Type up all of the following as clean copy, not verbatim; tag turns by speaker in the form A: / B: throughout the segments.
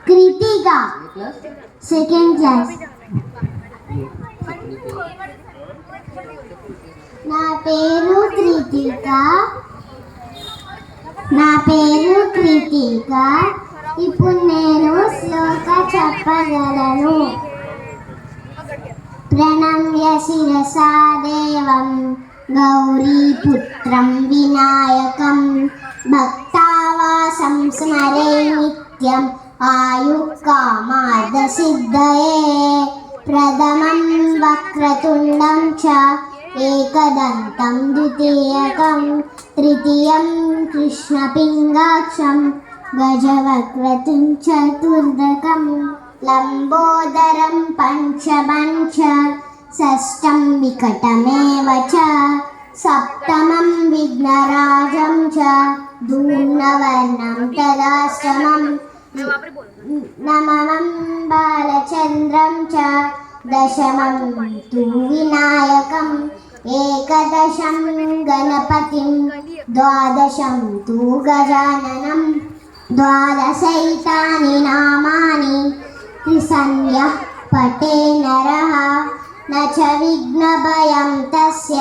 A: Kritika. Second class. నా పేరు కృతిక. ఇప్పుడు నేను శ్లోక చెప్పగలను. ప్రణమ్య శిరసా దేవం గౌరీపుత్రం వినాయకం భక్తావాసం స్మరే నిత్యం ఆయుఃకామార్థసిద్ధయే ప్రథమం వక్రతుండం చ ఏకదంతం ద్వితీయకం తృతీయం కృష్ణపింగాక్షం గజవక్రతుం చతుర్దకం లంబోదరం పంచమం చ షష్టం వికటమేవ చ సప్తమం విఘ్నరాజం చ ధూమ్రవర్ణం తదాష్టమం నవమం బాలచంద్రం చ దశమం తు వినాయకం ఏకదశం గణపతిం ద్వాదశం తు గజాననం ద్వాదశైతాని నామాని త్రిసంధ్యః పఠే నరః న చ విఘ్నభయం తస్య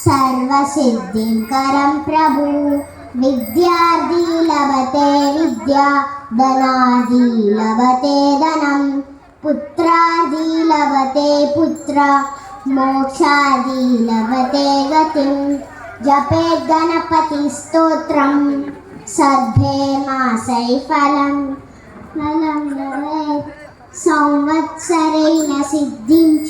A: సర్వసిద్ధింకరం ప్రభు విద్యార్థి లభతే విద్యా ధనార్థి లభతే ధనం పుత్రార్థి లభతే పుత్ర మోక్షార్థి లభతే గతిం జపేత్ గణపతి స్తోత్రం సద్భే మాసై ఫలం సంవత్సరేణ సిద్ధించ